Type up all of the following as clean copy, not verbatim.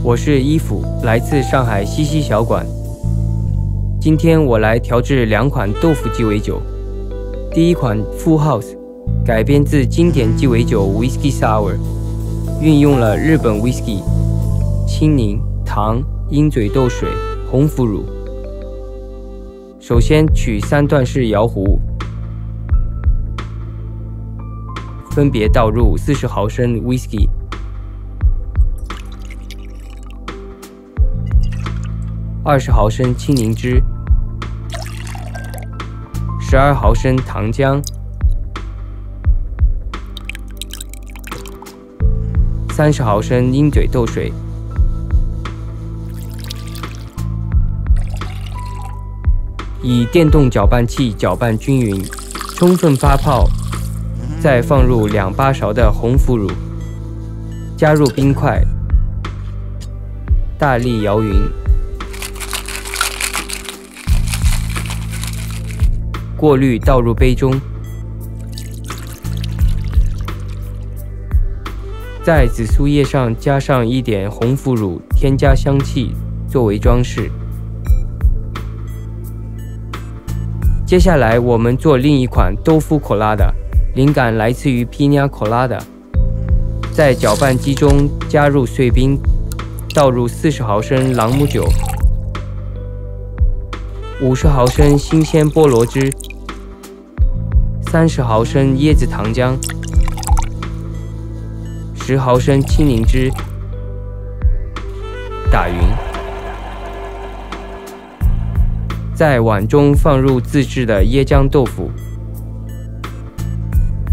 我是伊甫，来自上海西西小馆。今天我来调制2款豆腐鸡尾酒。第一款 Full House 改编自经典鸡尾酒 Whisky Sour， 运用了日本 Whisky、青柠、糖、鹰嘴豆水、红腐乳。首先取3段式摇壶，分别倒入40毫升 Whisky、20毫升青柠汁、12毫升糖浆、30毫升鹰嘴豆水，以电动搅拌器搅拌均匀，充分发泡，再放入2巴勺的红腐乳，加入冰块，大力摇匀。过滤倒入杯中，在紫苏叶上加上一点红腐乳，添加香气作为装饰。接下来我们做另一款豆腐 Colada， 灵感来自于 Piña Colada。在搅拌机中加入碎冰，倒入40毫升朗姆酒、50毫升新鲜菠萝汁、30毫升椰子糖浆、10毫升青柠汁，打匀。在碗中放入自制的椰浆豆腐，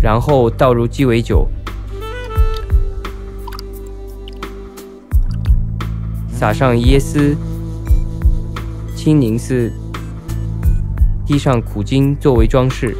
然后倒入鸡尾酒，撒上椰丝、青柠丝，滴上苦精作为装饰。